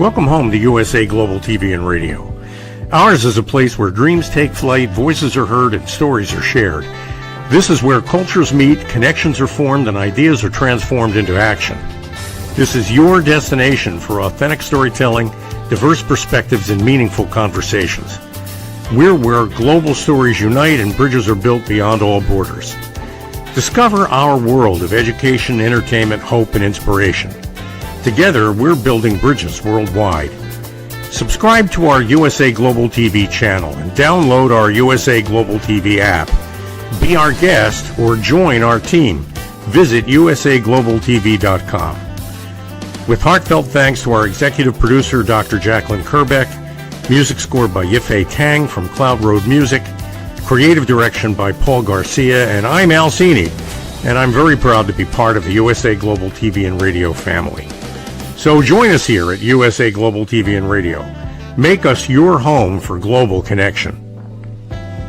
Welcome home to USA Global TV and Radio. Ours is a place where dreams take flight, voices are heard, and stories are shared. This is where cultures meet, connections are formed, and ideas are transformed into action. This is your destination for authentic storytelling, diverse perspectives, and meaningful conversations. We're where global stories unite and bridges are built beyond all borders. Discover our world of education, entertainment, hope, and inspiration. Together, we're building bridges worldwide. Subscribe to our USA Global TV channel and download our USA Global TV app. Be our guest or join our team. Visit usaglobaltv.com. With heartfelt thanks to our executive producer, Dr. Jacalyn Kerbeck, music scored by Yifei Tang from Cloud Road Music, creative direction by Paul Garcia, and I'm Alcini, and I'm very proud to be part of the USA Global TV and Radio family. So join us here at USA Global TV and Radio. Make us your home for global connection.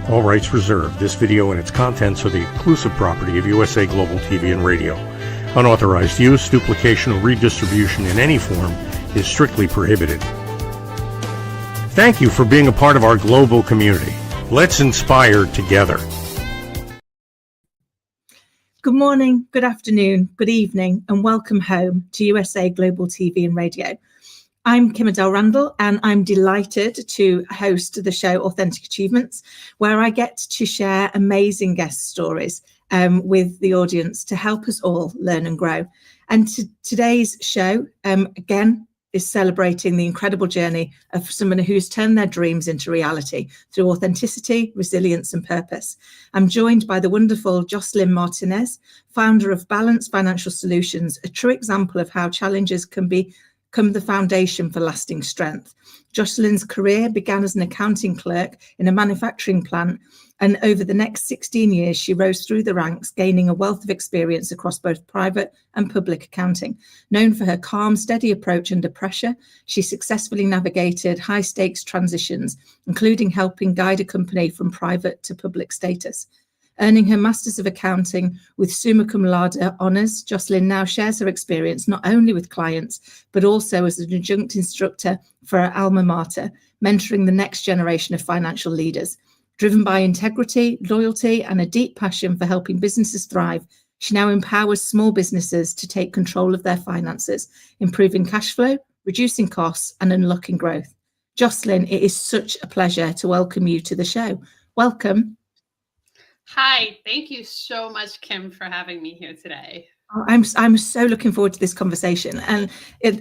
All rights reserved. This video and its contents are the exclusive property of USA Global TV and Radio. Unauthorized use, duplication, or redistribution in any form is strictly prohibited. Thank you for being a part of our global community. Let's inspire together. Good morning, good afternoon, good evening, and welcome home to USA Global TV and Radio. I'm Kim-ADELE Randall, and I'm delighted to host the show Authentic Achievements, where I get to share amazing guest stories with the audience to help us all learn and grow. And today's show, again, is celebrating the incredible journey of someone who's turned their dreams into reality through authenticity, resilience, and purpose. I'm joined by the wonderful JOSELYN MARTINEZ, founder of Balanced Financial Solutions, a true example of how challenges can become the foundation for lasting strength. JOSELYN's career began as an accounting clerk in a manufacturing plant, and over the next 16 years, she rose through the ranks, gaining a wealth of experience across both private and public accounting. Known for her calm, steady approach under pressure, she successfully navigated high-stakes transitions, including helping guide a company from private to public status. Earning her Masters of Accounting with summa cum laude honours, JOSELYN now shares her experience not only with clients, but also as an adjunct instructor for her alma mater, mentoring the next generation of financial leaders. Driven by integrity, loyalty, and a deep passion for helping businesses thrive, she now empowers small businesses to take control of their finances, improving cash flow, reducing costs, and unlocking growth. JOSELYN, it is such a pleasure to welcome you to the show. Welcome. Hi, thank you so much, Kim, for having me here today. I'm so looking forward to this conversation, and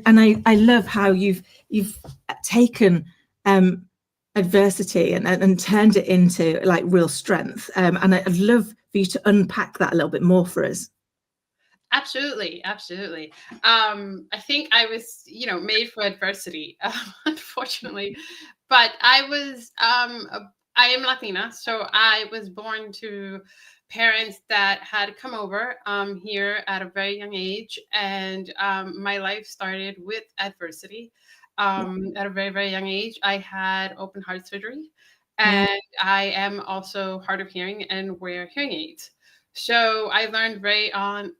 I love how you've taken adversity and turned it into like real strength. And I'd love for you to unpack that a little bit more for us. Absolutely. I think I was, made for adversity, unfortunately, but I am Latina, so I was born to parents that had come over here at a very young age, and my life started with adversity. At a very, very young age, I had open heart surgery, and I am also hard of hearing and wear hearing aids. So I learned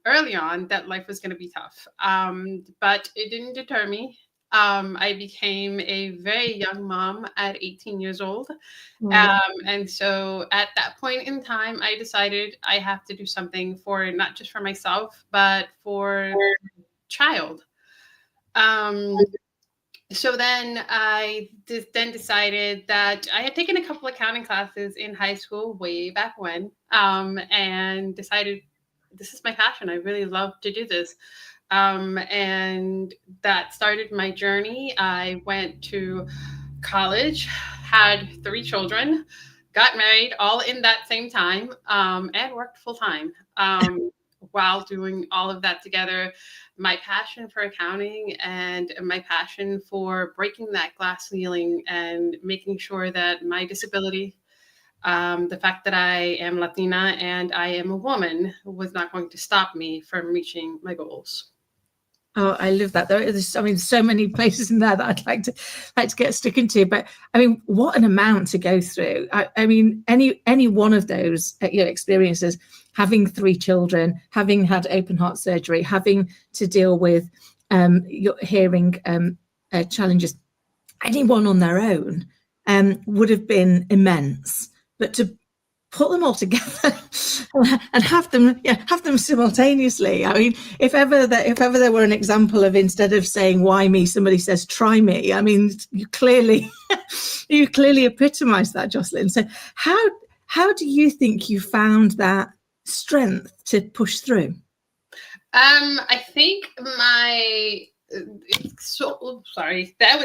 early on that life was going to be tough, but it didn't deter me. I became a very young mom at 18 years old. And so at that point in time, I decided I have to do something for not just for myself, but for child. So then I decided that I had taken a couple accounting classes in high school way back when, and decided this is my passion. I really love to do this. And that started my journey. I went to college, had 3 children, got married all in that same time, and worked full time. While doing all of that together, my passion for accounting and my passion for breaking that glass ceiling and making sure that my disability, the fact that I am Latina and I am a woman, was not going to stop me from reaching my goals. Oh, I love that. There's, so many places in there that I'd like to get stuck into. But what an amount to go through. Any one of those experiences, having 3 children, having had open heart surgery, having to deal with your hearing challenges, anyone on their own would have been immense. But to put them all together and have them simultaneously. I mean, if ever there were an example of, instead of saying "why me," somebody says "try me." I mean, you clearly epitomise that, Joselyn. So how do you think you found that strength to push through? I think that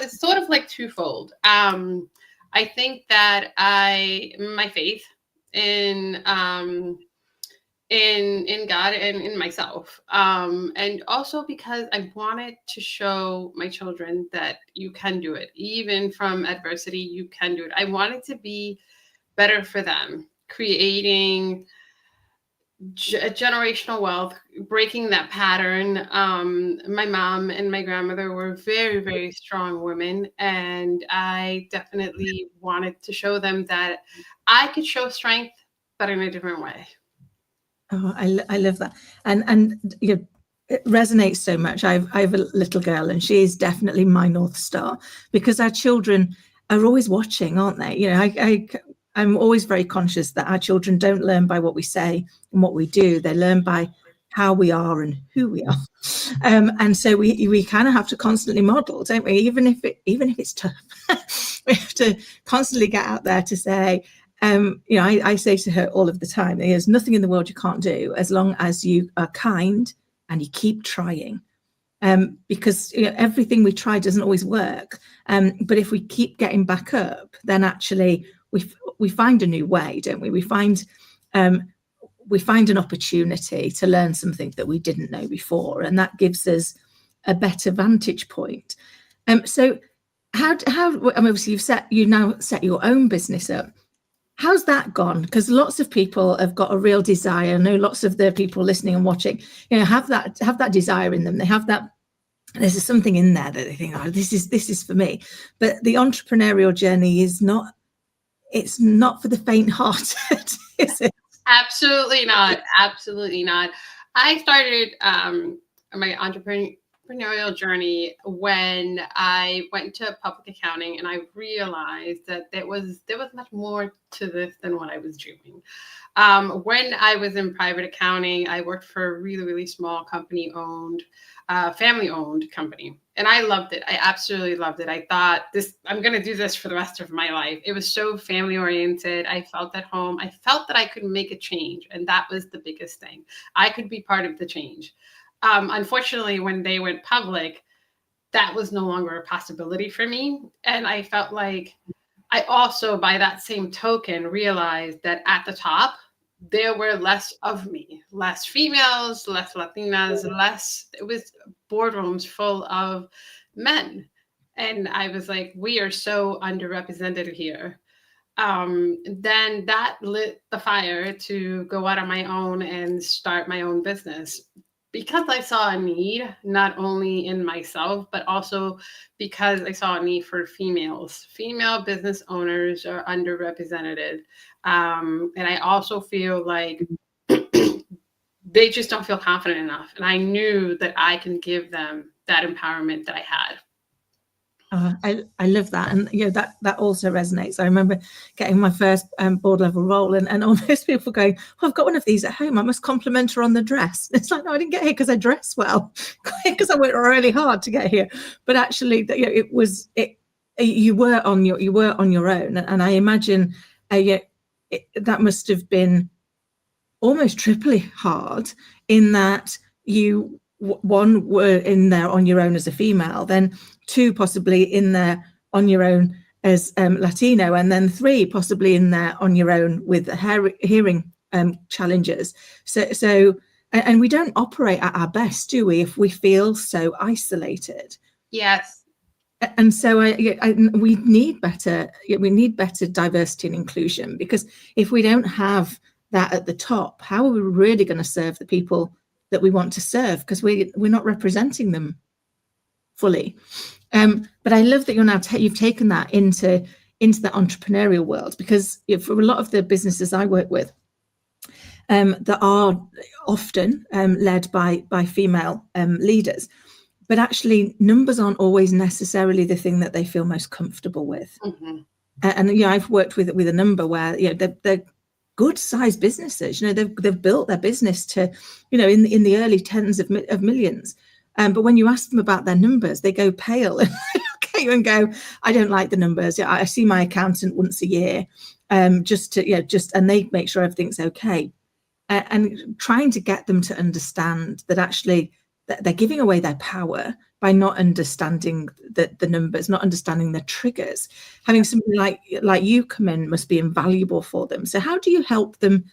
was sort of like twofold. I think that my faith in God and in myself, and also because I wanted to show my children that you can do it, even from adversity. You can do it. I wanted to be better for them, creating generational wealth, breaking that pattern. My mom and my grandmother were very, very strong women, and I definitely wanted to show them that I could show strength, but in a different way. Oh, I love that, and you know, it resonates so much. I have a little girl, and she is definitely my North Star, because our children are always watching, aren't they? You know, I'm always very conscious that our children don't learn by what we say and what we do. They learn by how we are and who we are. And so we kind of have to constantly model, don't we? Even if it's tough, we have to constantly get out there to say, you know, I say to her all of the time, there's nothing in the world you can't do as long as you are kind and you keep trying. Because you know, everything we try doesn't always work. But if we keep getting back up, then actually we find a new way, don't we? We find an opportunity to learn something that we didn't know before, and that gives us a better vantage point. So how I mean, obviously you've now set your own business up. How's that gone? Because lots of people have got a real desire. I know lots of the people listening and watching, you know, have that desire in them. They have that. There's something in there that they think, oh, this is for me. But the entrepreneurial journey is not. It's not for the faint-hearted, is it? Absolutely not. Absolutely not. I started my entrepreneurial journey when I went to public accounting, and I realized that there was much more to this than what I was doing. When I was in private accounting, I worked for a really, really small company-owned, family-owned company. And I loved it. I absolutely loved it. I thought I'm going to do this for the rest of my life. It was so family oriented. I felt at home. I felt that I could make a change. And that was the biggest thing. I could be part of the change. Unfortunately, when they went public, that was no longer a possibility for me. And I felt like I also, by that same token, realized that at the top, there were less of me, less females, less Latinas, it was boardrooms full of men. And I was like, we are so underrepresented here. Then that lit the fire to go out on my own and start my own business, because I saw a need, not only in myself, but also because I saw a need for females. Female business owners are underrepresented. And I also feel like they just don't feel confident enough. And I knew that I can give them that empowerment that I had. I love that, and you know that also resonates. I remember getting my first board level role, and almost people going, "Oh, I've got one of these at home. I must compliment her on the dress." It's like, no, I didn't get here because I dress well, because I worked really hard to get here. But actually, you know, you were on your own, and I imagine that must have been almost triply hard, in that you one were in there on your own as a female, then two possibly in there on your own as Latino, and then three possibly in there on your own with hearing challenges. So and we don't operate at our best, do we, if we feel so isolated? Yes. And so we need better diversity and inclusion, because if we don't have that at the top, how are we really going to serve the people that we want to serve? Because we're not representing them fully. But I love that you're now you've taken that into the entrepreneurial world, because for a lot of the businesses I work with, that are often led by female leaders, but actually numbers aren't always necessarily the thing that they feel most comfortable with. Mm-hmm. And I've worked with a number where they're good sized businesses. They've built their business to in the early tens of millions. But when you ask them about their numbers, they go pale and look at you and go, "I don't like the numbers. I see my accountant once a year, and they make sure everything's okay." And trying to get them to understand that actually that they're giving away their power by not understanding the numbers, not understanding the triggers. Having somebody like you come in must be invaluable for them. So how do you help them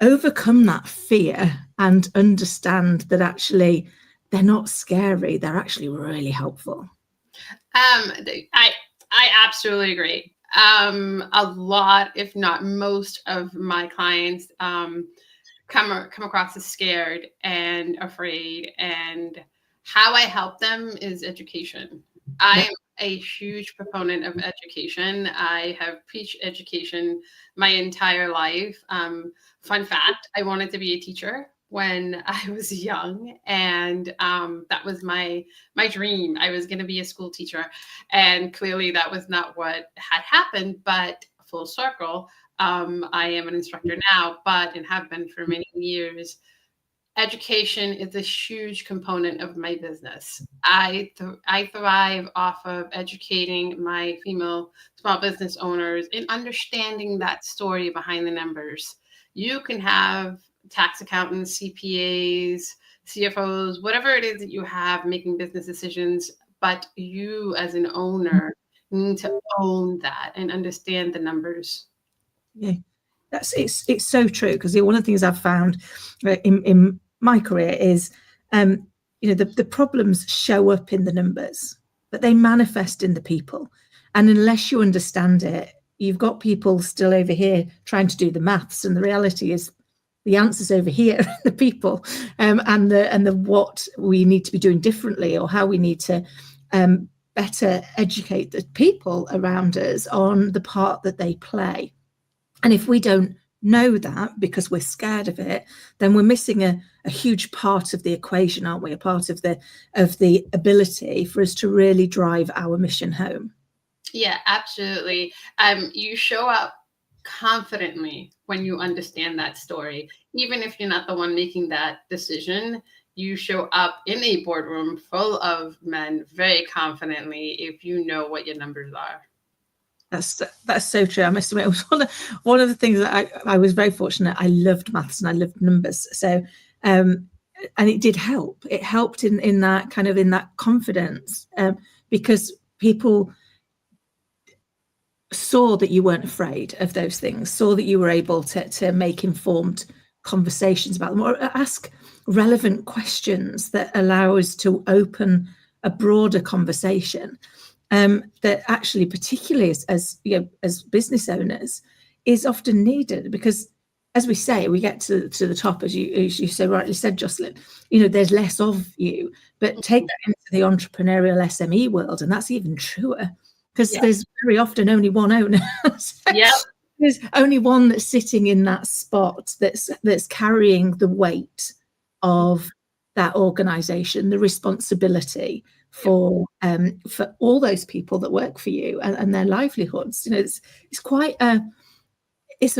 overcome that fear and understand that actually they're not scary, they're actually really helpful? I absolutely agree. A lot, if not most, of my clients come across as scared and afraid, and how I help them is education. I'm a huge proponent of education. I have preached education my entire life. Fun fact, I wanted to be a teacher when I was young, and that was my dream. I was going to be a school teacher, and clearly that was not what had happened, but full circle. I am an instructor now, and have been for many years. Education is a huge component of my business. I thrive off of educating my female small business owners in understanding that story behind the numbers. You can have tax accountants, CPAs, CFOs, whatever it is that you have making business decisions, but you as an owner need to own that and understand the numbers. Yeah, it's so true, because one of the things I've found in my career is the problems show up in the numbers, but they manifest in the people. And unless you understand it, you've got people still over here trying to do the maths, and the reality is the answer's over here, the people, and the what we need to be doing differently, or how we need to better educate the people around us on the part that they play. And if we don't know that because we're scared of it, then we're missing a huge part of the equation, aren't we? A part of the ability for us to really drive our mission home. Yeah, absolutely. You show up confidently when you understand that story. Even if you're not the one making that decision, you show up in a boardroom full of men very confidently if you know what your numbers are. That's so true. I must admit, it was one of the things that I was very fortunate. I loved maths and I loved numbers. So, and it did help. It helped in that kind of in that confidence, because people saw that you weren't afraid of those things, saw that you were able to make informed conversations about them, or ask relevant questions that allow us to open a broader conversation. That actually, particularly as business owners, is often needed, because, as we say, we get to the top, as you so rightly said, JOSELYN. There's less of you, but take that into the entrepreneurial SME world, and that's even truer, because there's very often only one owner. There's only one that's sitting in that spot that's carrying the weight of that organisation, the responsibility for all those people that work for you and their livelihoods. It's quite it's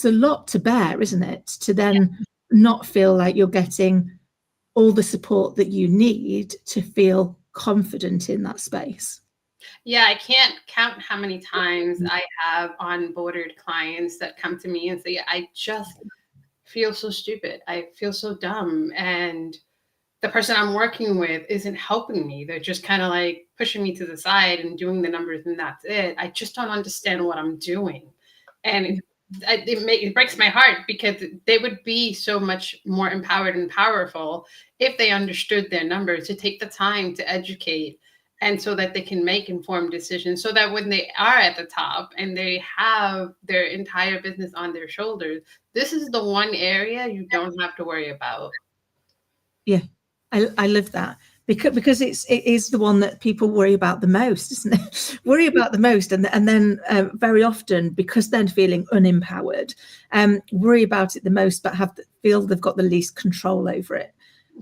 a lot to bear, isn't it? To then not feel like you're getting all the support that you need to feel confident in that space. Yeah, I can't count how many times I have onboarded clients that come to me and say, I just feel so stupid. I feel so dumb. And the person I'm working with isn't helping me. They're just kind of like pushing me to the side and doing the numbers, and that's it. I just don't understand what I'm doing. And it breaks my heart, because they would be so much more empowered and powerful if they understood their numbers, to take the time to educate, and so that they can make informed decisions, so that when they are at the top and they have their entire business on their shoulders, this is the one area you don't have to worry about. Yeah, I love that, because it is the one that people worry about the most, isn't it? Worry about the most, and then very often, because they're feeling unempowered, worry about it the most, but feel they've got the least control over it.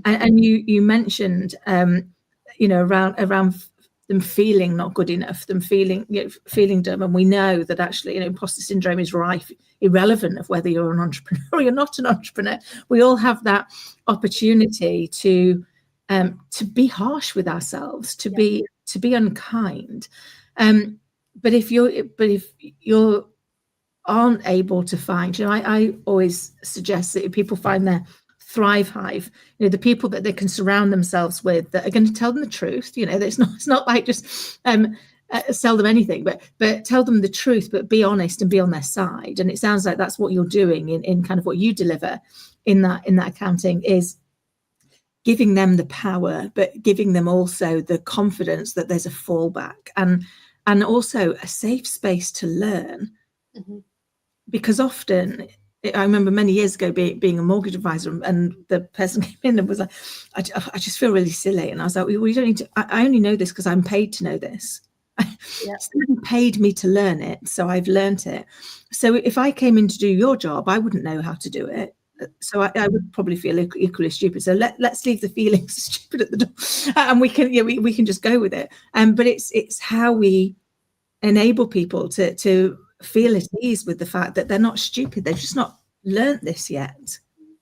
And you mentioned around them feeling not good enough, them feeling dumb. And we know that actually, imposter syndrome is rife, irrelevant of whether you're an entrepreneur or you're not an entrepreneur. We all have that opportunity to be harsh with ourselves, to be unkind. But if you aren't able to find, I always suggest that if people find their Thrive Hive, the people that they can surround themselves with that are going to tell them the truth. That it's not like just sell them anything, but tell them the truth, but be honest and be on their side. And it sounds like that's what you're doing in kind of what you deliver in that accounting, is giving them the power, but giving them also the confidence that there's a fallback and also a safe space to learn. Mm-hmm. Because often, I remember many years ago being a mortgage advisor, and the person came in and was like, I just feel really silly. And I was like, well, you don't need to, I only know this because I'm paid to know this. Someone paid me to learn it, so I've learned it. So if I came in to do your job, I wouldn't know how to do it. So I would probably feel equally stupid. So let's leave the feelings stupid at the door, and we can just go with it. But it's how we enable people to feel at ease with the fact that they're not stupid. They've just not learned this yet.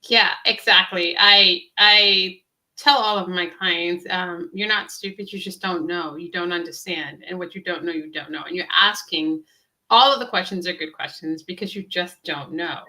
Yeah, exactly. I tell all of my clients, you're not stupid. You just don't know. You don't understand. And what you don't know, you don't know. And you're asking, all of the questions are good questions because you just don't know.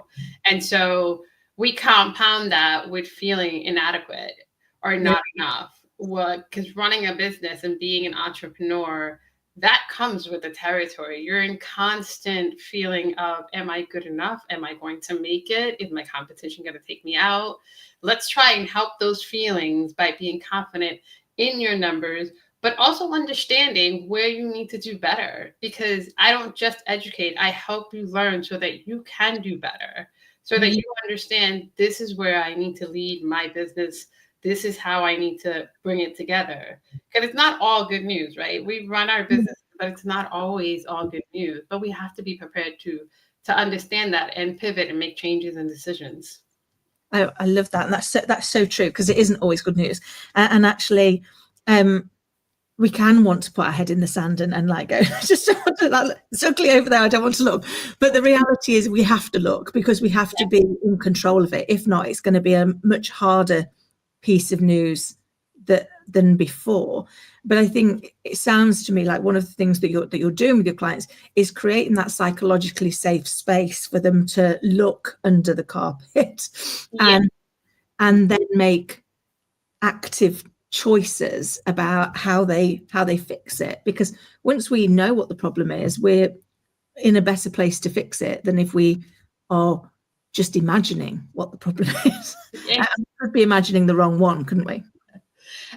And so we compound that with feeling inadequate or not enough. Because running a business and being an entrepreneur, that comes with the territory. You're in constant feeling of, am I good enough? Am I going to make it? Is my competition going to take me out? Let's try and help those feelings by being confident in your numbers, but also understanding where you need to do better. Because I don't just educate, I help you learn so that you can do better, so that you understand, this is where I need to lead my business. This is how I need to bring it together. Because it's not all good news, right? We run our business, but it's not always all good news. But we have to be prepared to understand that and pivot and make changes and decisions. I love that. And that's so true, because it isn't always good news. And actually, we can want to put our head in the sand and like go, just it's ugly over there, I don't want to look. But the reality is we have to look, because we have to be in control of it. If not, it's going to be a much harder piece of news than before. But I think it sounds to me like one of the things that you're doing with your clients is creating that psychologically safe space for them to look under the carpet and then make active choices about how they fix it. Because once we know what the problem is, we're in a better place to fix it than if we are just imagining what the problem is. We could be imagining the wrong one, couldn't we?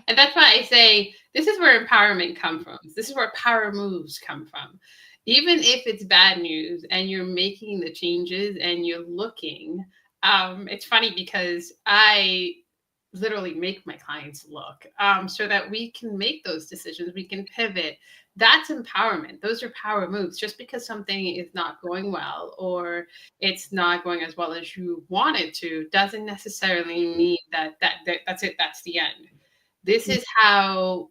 And that's why I say this is where empowerment comes from. This is where power moves come from. Even if it's bad news and you're making the changes and you're looking, it's funny because I literally make my clients look so that we can make those decisions. We can pivot. That's empowerment. Those are power moves. Just because something is not going well or it's not going as well as you want it to doesn't necessarily mean that's it. That's the end. This is how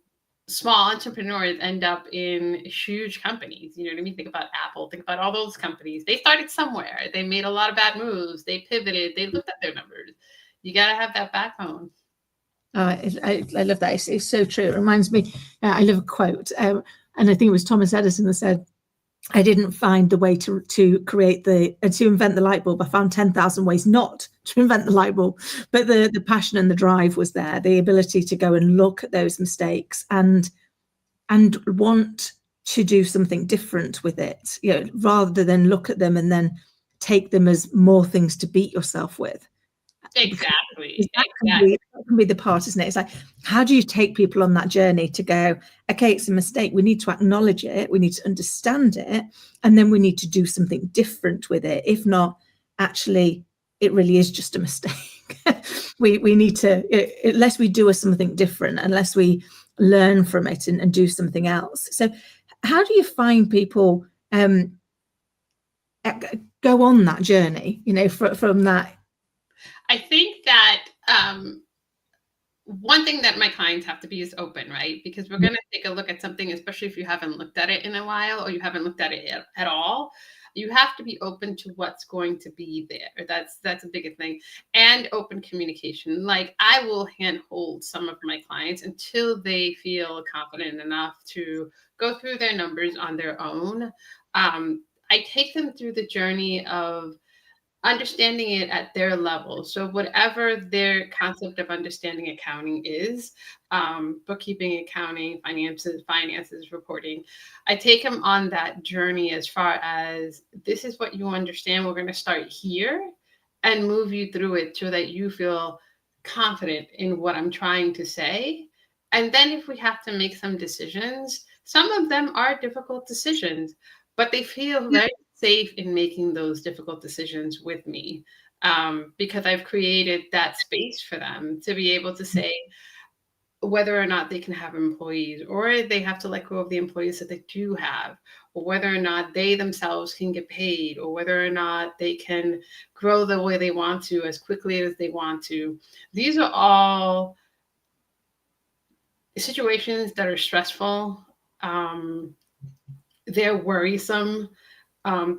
small entrepreneurs end up in huge companies. You know what I mean? Think about Apple. Think about all those companies. They started somewhere. They made a lot of bad moves. They pivoted. They looked at their numbers. You got to have that backbone. I love that. It's so true. It reminds me, I love a quote, and I think it was Thomas Edison that said, I didn't find the way to invent the light bulb. I found 10,000 ways not to invent the light bulb. But the passion and the drive was there, the ability to go and look at those mistakes and want to do something different with it, rather than look at them and then take them as more things to beat yourself with. Exactly. That can be the part, isn't it? It's like, how do you take people on that journey to go, okay, it's a mistake. We need to acknowledge it. We need to understand it. And then we need to do something different with it. If not, actually, it really is just a mistake. we need to, unless we do something different, unless we learn from it and do something else. So how do you find people go on that journey, from that? I think that one thing that my clients have to be is open, right? Because we're going to take a look at something, especially if you haven't looked at it in a while or you haven't looked at it at all. You have to be open to what's going to be there. That's a bigger thing. And open communication. Like, I will handhold some of my clients until they feel confident enough to go through their numbers on their own. I take them through the journey of understanding it at their level. So whatever their concept of understanding accounting is, bookkeeping, accounting, finances, reporting, I take them on that journey as far as, this is what you understand. We're going to start here and move you through it so that you feel confident in what I'm trying to say. And then if we have to make some decisions, some of them are difficult decisions, but they feel very safe in making those difficult decisions with me, because I've created that space for them to be able to say whether or not they can have employees, or they have to let go of the employees that they do have, or whether or not they themselves can get paid, or whether or not they can grow the way they want to as quickly as they want to. These are all situations that are stressful. They're worrisome.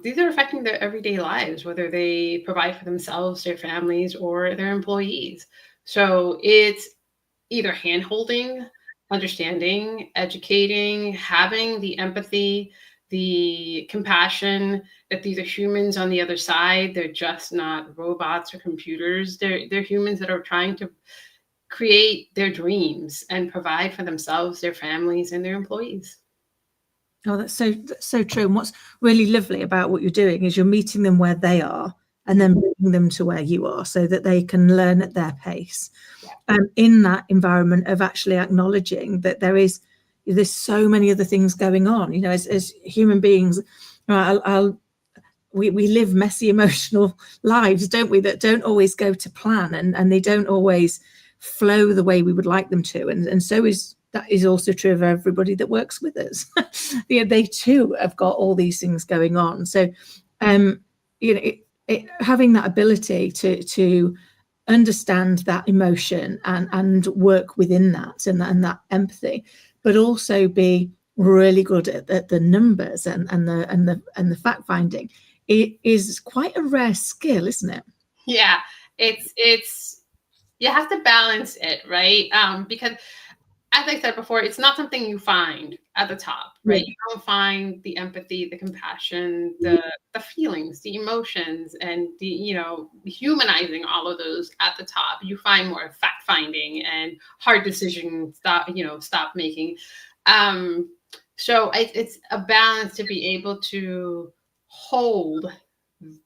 These are affecting their everyday lives, whether they provide for themselves, their families, or their employees. So it's either hand-holding, understanding, educating, having the empathy, the compassion that these are humans on the other side. They're just not robots or computers. They're humans that are trying to create their dreams and provide for themselves, their families, and their employees. Oh, that's so true. And what's really lovely about what you're doing is you're meeting them where they are and then bringing them to where you are so that they can learn at their pace. In that environment of actually acknowledging that there's so many other things going on. You know, as human beings, we live messy, emotional lives, don't we? That don't always go to plan, and they don't always flow the way we would like them to. And so that is also true of everybody that works with us. They too have got all these things going on. So, having that ability to understand that emotion and work within that and that empathy, but also be really good at the numbers and the fact finding, it is quite a rare skill, isn't it? Yeah, it's you have to balance it, right? Because, as I said before, it's not something you find at the top, right? You don't find the empathy, the compassion, the feelings, the emotions, and the humanizing all of those at the top. You find more fact finding and hard decision stop making. So it's a balance to be able to hold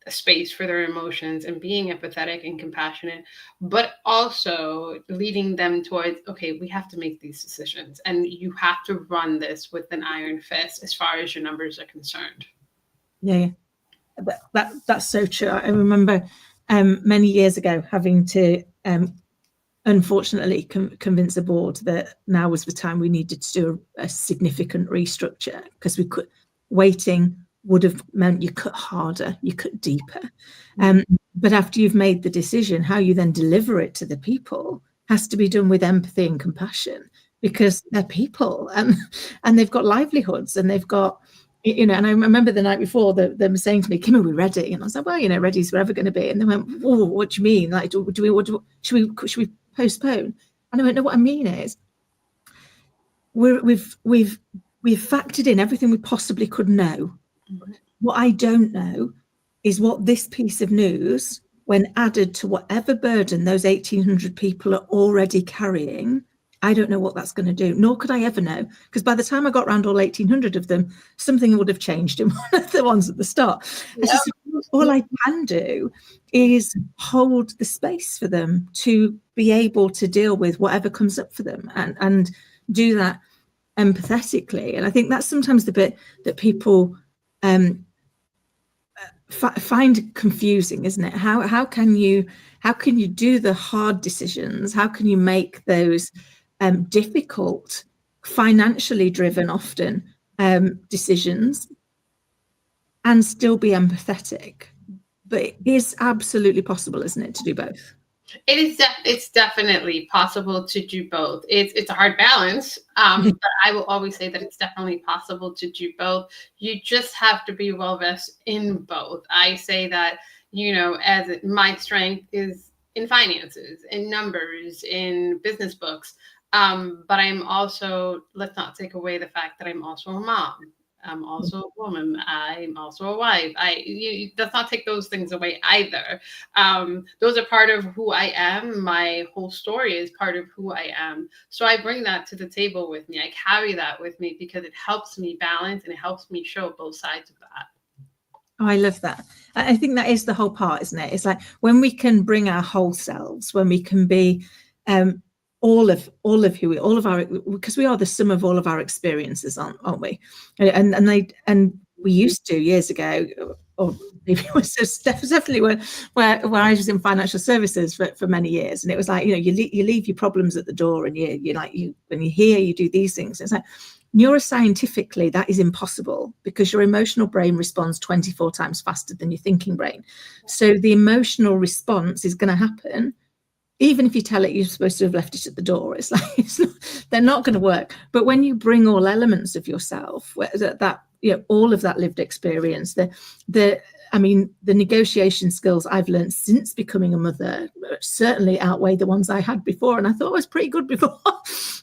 a space for their emotions and being empathetic and compassionate, but also leading them towards, okay, we have to make these decisions and you have to run this with an iron fist as far as your numbers are concerned. Yeah, that's so true. I remember many years ago having to unfortunately convince the board that now was the time we needed to do a significant restructure, because waiting would have meant you cut harder, you cut deeper. But after you've made the decision, how you then deliver it to the people has to be done with empathy and compassion, because they're people and they've got livelihoods and they've got, and I remember the night before them saying to me, Kim, are we ready? And I was like, well, ready's wherever going to be. And they went, oh, what do you mean? Like, should we postpone? And I went, no, what I mean is we've factored in everything we possibly could know. What I don't know is what this piece of news, when added to whatever burden those 1,800 people are already carrying, I don't know what that's going to do, nor could I ever know, because by the time I got around all 1,800 of them, something would have changed in one of the ones at the start. Yep. So all I can do is hold the space for them to be able to deal with whatever comes up for them and do that empathetically. And I think that's sometimes the bit that people find confusing, isn't it? How can you do the hard decisions? How can you make those difficult, financially driven often decisions and still be empathetic? But it is absolutely possible, isn't it, to do both? It's definitely possible to do both. It's a hard balance, but I will always say that it's definitely possible to do both. You just have to be well versed in both. I say that, my strength is in finances, in numbers, in business books. But I'm also, let's not take away the fact that I'm also a mom. I'm also a woman. I'm also a wife. Let's not take those things away either. Those are part of who I am. My whole story is part of who I am. So I bring that to the table with me. I carry that with me because it helps me balance and it helps me show both sides of that. Oh, I love that. I think that is the whole part, isn't it? It's like when we can bring our whole selves, when we can be all of who we, all of our, because we are the sum of all of our experiences, aren't we? And we used to years ago, or maybe it was definitely where I was in financial services for many years, and it was like, you leave your problems at the door, and when you're here, you do these things. It's like, neuroscientifically, that is impossible because your emotional brain responds 24 times faster than your thinking brain. So the emotional response is going to happen even if you tell it you're supposed to have left it at the door. It's like they're not going to work. But when you bring all elements of yourself, all of that lived experience, the negotiation skills I've learned since becoming a mother certainly outweigh the ones I had before, and I thought I was pretty good before.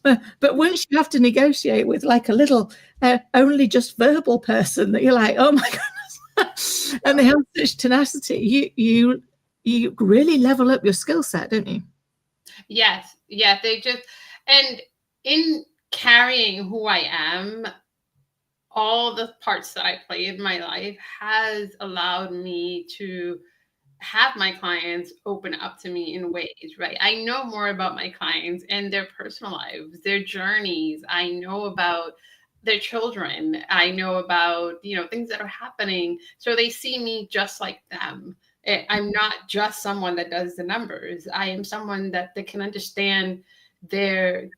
But once you have to negotiate with like a little only just verbal person that you're like, oh my goodness, and they have such tenacity, you really level up your skill set, don't you? Yes. And in carrying who I am, all the parts that I play in my life has allowed me to have my clients open up to me in ways, right? I know more about my clients and their personal lives, their journeys. I know about their children. I know about, things that are happening. So they see me just like them. I'm not just someone that does the numbers. I am someone that can understand their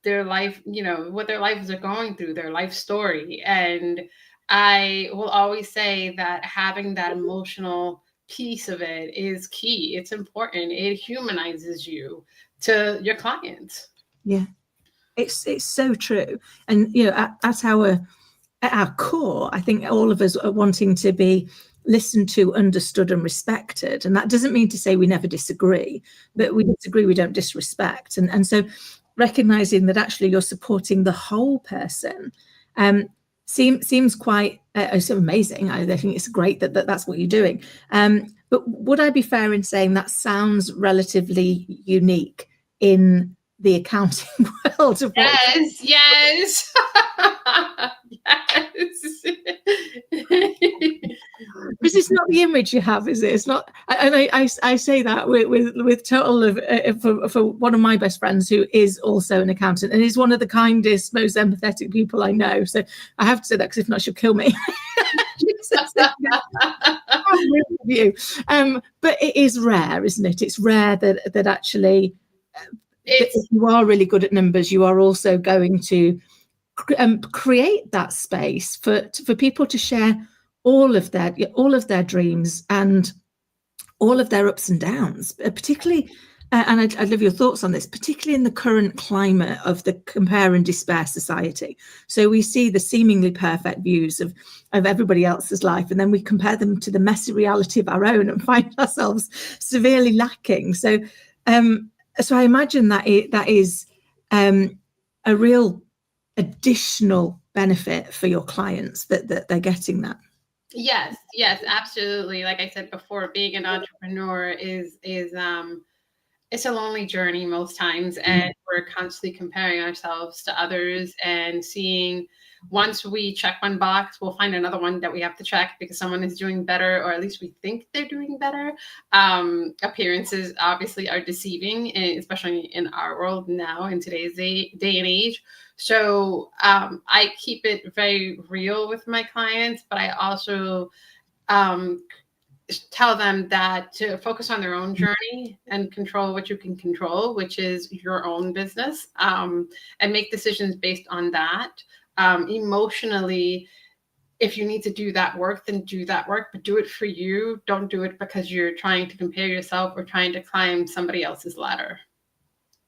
life, what their lives are going through, their life story. And I will always say that having that emotional piece of it is key. It's important. It humanizes you to your clients. Yeah, it's so true. And at our core, I think all of us are wanting to be listened to, understood, and respected. And that doesn't mean to say we never disagree, but we disagree, we don't disrespect. And so recognizing that actually you're supporting the whole person seems quite amazing. I think it's great that that's what you're doing. But would I be fair in saying that sounds relatively unique in the accounting world? Yes. Yes. Because it's not the image you have, is it? It's not. And I say that with total of for one of my best friends who is also an accountant and is one of the kindest, most empathetic people I know. So I have to say that because if not, she'll kill me. But it is rare, isn't it? It's rare that actually, if you are really good at numbers, you are also going to create that space for people to share all of their dreams and all of their ups and downs, particularly. And I'd love your thoughts on this, particularly in the current climate of the compare and despair society. So we see the seemingly perfect views of everybody else's life, and then we compare them to the messy reality of our own and find ourselves severely lacking. So I imagine that is a real additional benefit for your clients that they're getting that. Yes, absolutely. Like I said before, being an entrepreneur is it's a lonely journey most times, and we're constantly comparing ourselves to others and seeing, once we check one box, we'll find another one that we have to check because someone is doing better, or at least we think they're doing better. Appearances obviously are deceiving, especially in our world now, in today's day and age. So I keep it very real with my clients, but I also tell them that to focus on their own journey and control what you can control, which is your own business, and make decisions based on that. Emotionally, if you need to do that work, then do that work, but do it for you. Don't do it because you're trying to compare yourself or trying to climb somebody else's ladder.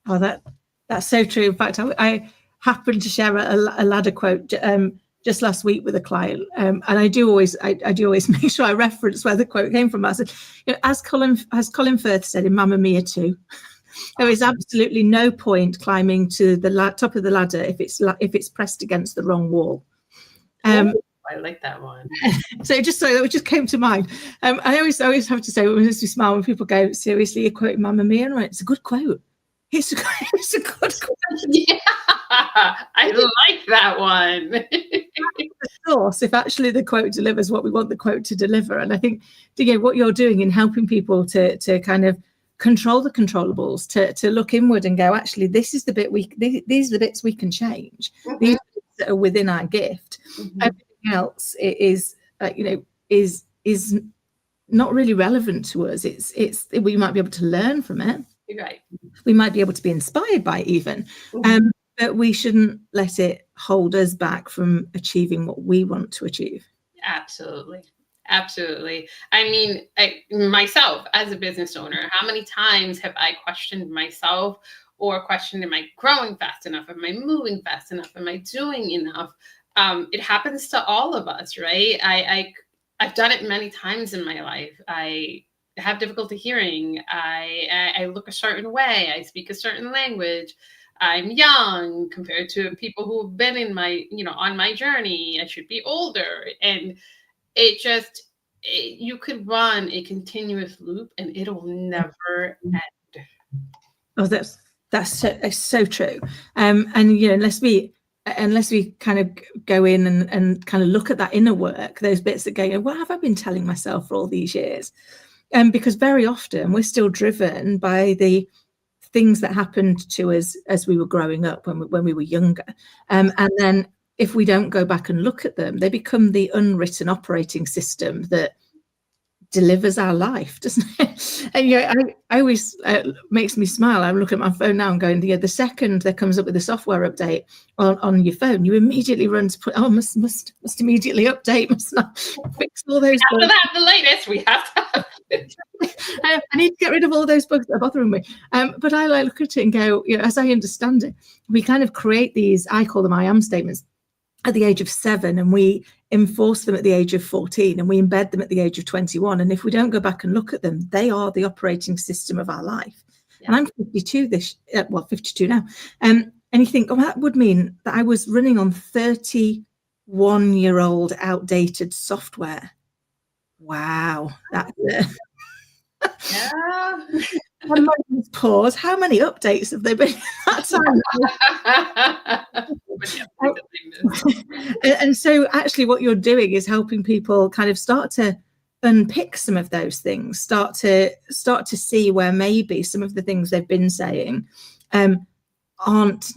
Oh, that's so true. In fact, I happened to share a ladder quote just last week with a client, and I do always make sure I reference where the quote came from. I said, as Colin Firth said in Mamma Mia 2, there is absolutely no point climbing to the top of the ladder if it's pressed against the wrong wall. I like that one. So that just came to mind. I always have to say, it makes me smile when people go, seriously, you're quoting Mamma Mia? And it's a good quote. It's a good quote. Yeah, I like that one. The source, if actually the quote delivers what we want the quote to deliver. And I think, what you're doing in helping people to kind of control the controllables, to look inward and go, actually, this is the bit these are the bits we can change. Mm-hmm. These are the bits that are within our gift. Mm-hmm. Everything else is not really relevant to us. We might be able to learn from it. You're right. We might be able to be inspired by it even, but we shouldn't let it hold us back from achieving what we want to achieve. Absolutely. Absolutely. I mean, myself as a business owner, how many times have I questioned myself or questioned, am I growing fast enough? Am I moving fast enough? Am I doing enough? It happens to all of us, right? I've done it many times in my life. I have difficulty hearing. I look a certain way. I speak a certain language. I'm young compared to people who've been in my, on my journey. I should be older. And you could run a continuous loop and it'll never end. Oh, that's so true. And unless we kind of go in and kind of look at that inner work, those bits that go, what have I been telling myself for all these years? Because very often we're still driven by the things that happened to us as we were growing up, when we were younger. And then if we don't go back and look at them, they become the unwritten operating system that delivers our life, doesn't it? And I always makes me smile. I'm looking at my phone now and going, the second there comes up with a software update on your phone, you immediately run to put, must immediately update, must not fix all those bugs. We have to have the latest. We have to have it. I need to get rid of all those bugs that are bothering me. But I look at it and go, as I understand it, we kind of create these, I call them I am statements, at the age of 7, and we enforce them at the age of 14, and we embed them at the age of 21. And if we don't go back and look at them, they are the operating system of our life. Yeah. And I'm 52 52 now. And you think, that would mean that I was running on 31-year-old outdated software. Wow. That's yeah. One moment's pause. How many updates have there been at that time? And so actually what you're doing is helping people kind of start to unpick some of those things, start to see where maybe some of the things they've been saying aren't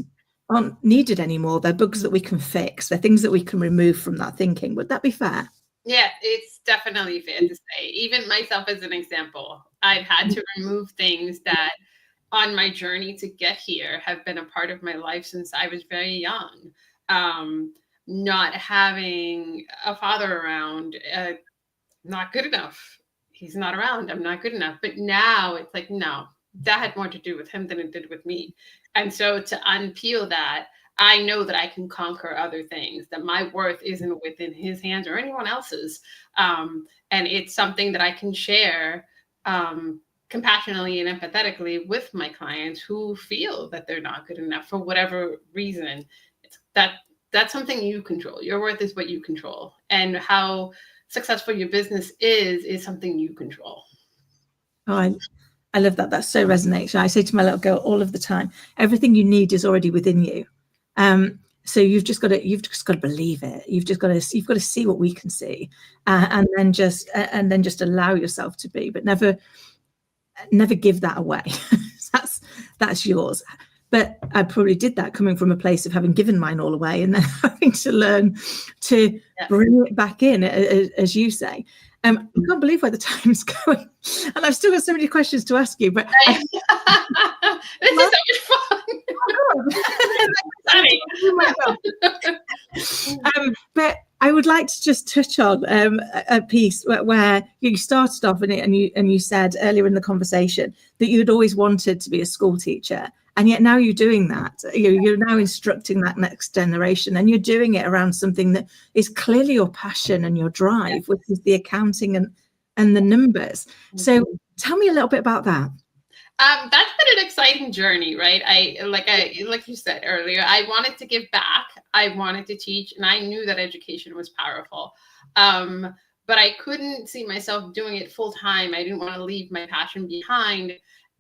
needed anymore. They're bugs that we can fix. They're things that we can remove from that thinking. Would that be fair? Yeah, it's definitely fair to say. Even myself as an example, I've had to remove things that on my journey to get here have been a part of my life since I was very young. Not having a father around, not good enough. He's not around. I'm not good enough. But now it's like, no, that had more to do with him than it did with me. And so to unpeel that, I know that I can conquer other things, that my worth isn't within his hands or anyone else's. And it's something that I can share compassionately and empathetically with my clients who feel that they're not good enough for whatever reason. That's something you control. Your worth is what you control. And how successful your business is something you control. Oh, I love that. That so resonates. I say to my little girl all of the time, everything you need is already within you. So you've just got to believe it. You've got to see what we can see, and then just allow yourself to be, but never give that away. that's yours. But I probably did that coming from a place of having given mine all away and then having to learn to bring it back in, as you say. I can't believe where the time's going, and I've still got so many questions to ask you. But this is so much fun. But I would like to just touch on a piece where you started off and you said earlier in the conversation that you'd always wanted to be a school teacher, and yet now you're doing that. You're now instructing that next generation, and you're doing it around something that is clearly your passion and your drive, which is the accounting and the numbers. So tell me a little bit about that. That's been an exciting journey, right? Like you said earlier, I wanted to give back. I wanted to teach, and I knew that education was powerful. But I couldn't see myself doing it full time. I didn't want to leave my passion behind.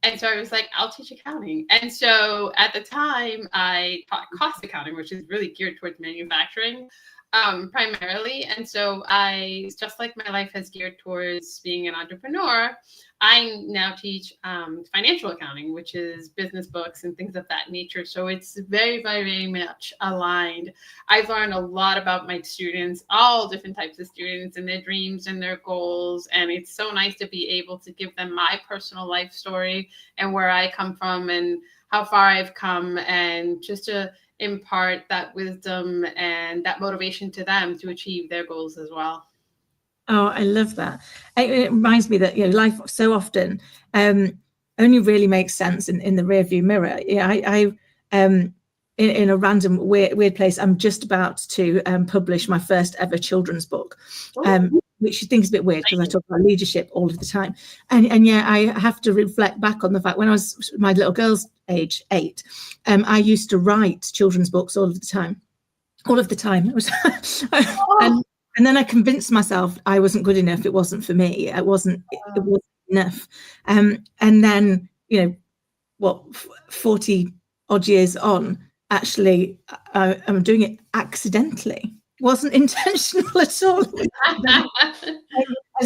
And so I was like, I'll teach accounting. And so at the time, I taught cost accounting, which is really geared towards manufacturing primarily. And so just like my life has geared towards being an entrepreneur, I now teach financial accounting, which is business books and things of that nature. So it's very, very, very much aligned. I've learned a lot about my students, all different types of students and their dreams and their goals. And it's so nice to be able to give them my personal life story and where I come from and how far I've come, and just to impart that wisdom and that motivation to them to achieve their goals as well. Oh, I love that. It reminds me that, life so often only really makes sense in the rearview mirror. I in a random weird place, I'm just about to publish my first ever children's book, which you think is a bit weird because I talk about leadership all of the time. And yeah, I have to reflect back on the fact when I was my little girl's age, 8, I used to write children's books all of the time. It was, and then I convinced myself I wasn't good enough. It wasn't for me. It wasn't enough. And then, 40 odd years on, actually, I'm doing it accidentally. Wasn't intentional at all.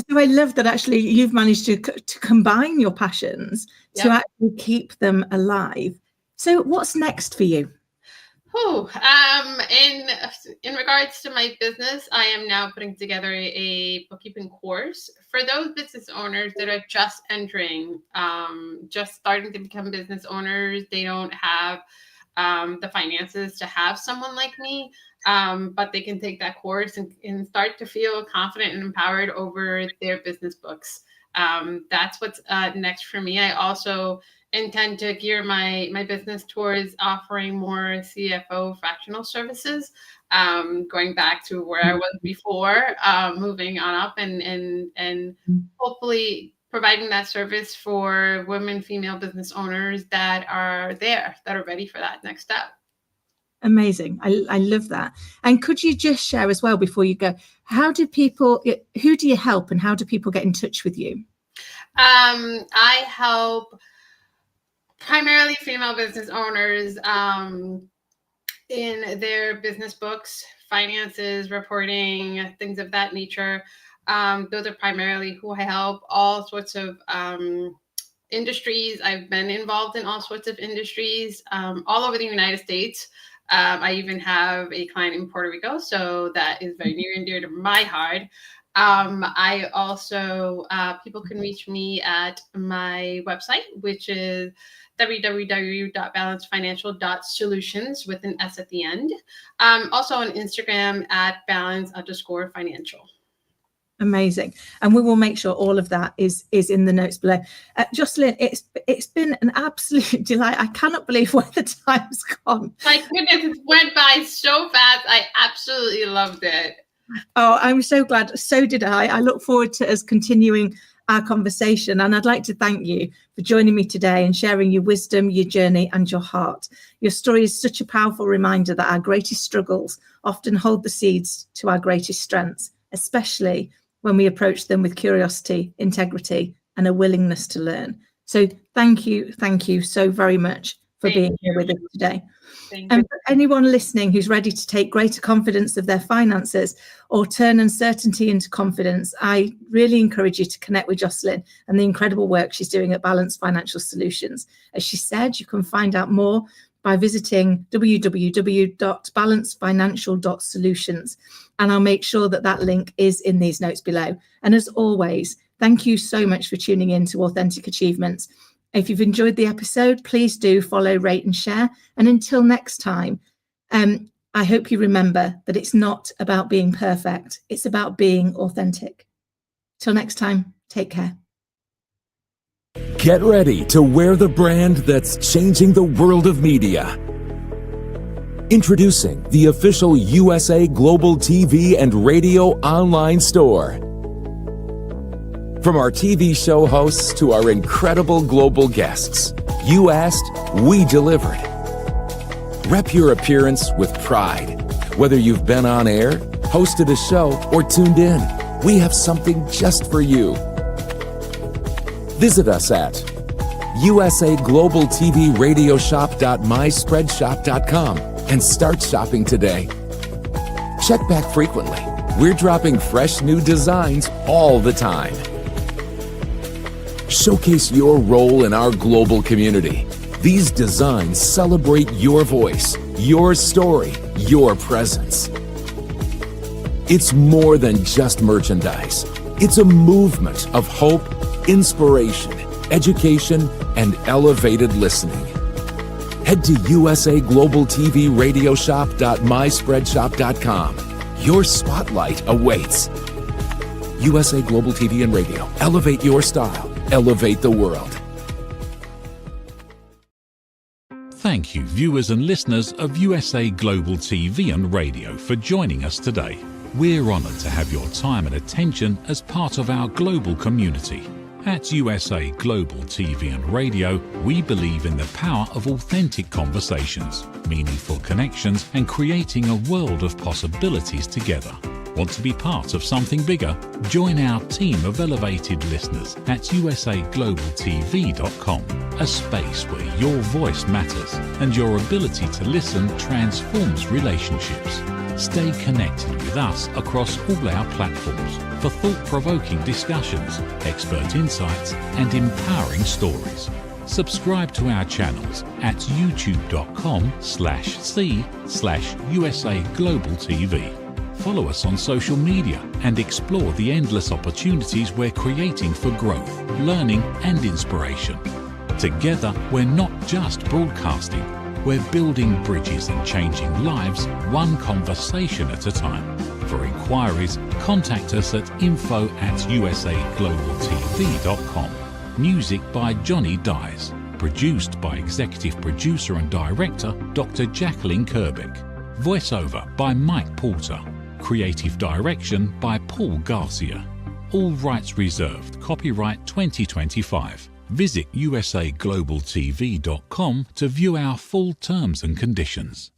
So I love that actually you've managed to combine your passions to actually keep them alive. So what's next for you? In regards to my business, I am now putting together a bookkeeping course for those business owners that are just entering, just starting to become business owners. They don't have the finances to have someone like me, but they can take that course and start to feel confident and empowered over their business books. That's what's next for me. I also intend to gear my business towards offering more CFO fractional services, going back to where I was before, moving on up and hopefully providing that service for women, female business owners that are ready for that next step. Amazing. I love that. And could you just share as well before you go, who do you help and how do people get in touch with you? I help primarily female business owners in their business books, finances, reporting, things of that nature. Those are primarily who I help. All sorts of industries. I've been involved in all sorts of industries all over the United States. I even have a client in Puerto Rico, so that is very near and dear to my heart. I also, people can reach me at my website, which is www.balancefinancial.solutions with an S at the end. Also on Instagram at balance_financial. Amazing. And we will make sure all of that is in the notes below. JOSELYN, it's been an absolute delight. I cannot believe where the time's gone. My goodness, it went by so fast. I absolutely loved it. Oh, I'm so glad. So did I. I look forward to us continuing our conversation. And I'd like to thank you for joining me today and sharing your wisdom, your journey, and your heart. Your story is such a powerful reminder that our greatest struggles often hold the seeds to our greatest strengths, especially when we approach them with curiosity, integrity, and a willingness to learn. So thank you so very much for being here with us today. And for anyone listening who's ready to take greater confidence of their finances or turn uncertainty into confidence, I really encourage you to connect with JOSELYN and the incredible work she's doing at Balance Financial Solutions. As she said, you can find out more by visiting www.balancefinancial.solutions. And I'll make sure that link is in these notes below. And as always, thank you so much for tuning in to Authentic Achievements. If you've enjoyed the episode, please do follow, rate and share. And until next time, I hope you remember that it's not about being perfect. It's about being authentic. Till next time, take care. Get ready to wear the brand that's changing the world of media. Introducing the official USA Global TV and Radio online store. From our TV show hosts to our incredible global guests, you asked, we delivered. Rep your appearance with pride. Whether you've been on air, hosted a show, or tuned in, we have something just for you. Visit us at usaglobaltvradioshoп.myspreadshop.com and start shopping today. Check back frequently. We're dropping fresh new designs all the time. Showcase your role in our global community. These designs celebrate your voice, your story, your presence. It's more than just merchandise. It's a movement of hope, inspiration, education, and elevated listening. Head to usaglobaltvradioshoп.myspreadshop.com. Your spotlight awaits. USA Global TV and Radio. Elevate your style. Elevate the world. Thank you, viewers and listeners of USA Global TV and Radio, for joining us today. We're honoured to have your time and attention as part of our global community. At USA Global TV and Radio, we believe in the power of authentic conversations, meaningful connections, and creating a world of possibilities together. Want to be part of something bigger? Join our team of elevated listeners at usaglobaltv.com, a space where your voice matters and your ability to listen transforms relationships. Stay connected with us across all our platforms for thought-provoking discussions, expert insights, and empowering stories. Subscribe to our channels at youtube.com/c/USAGlobalTV. Follow us on social media and explore the endless opportunities we're creating for growth, learning, and inspiration. Together, we're not just broadcasting. We're building bridges and changing lives, one conversation at a time. For inquiries, contact us at info@usaglobaltv.com. Music by Johnny Dyes. Produced by Executive Producer and Director Dr. Jacalyn Kerbeck. Voiceover by Mike Porter. Creative Direction by Paul Garcia. All rights reserved. Copyright 2025. Visit usaglobaltv.com to view our full terms and conditions.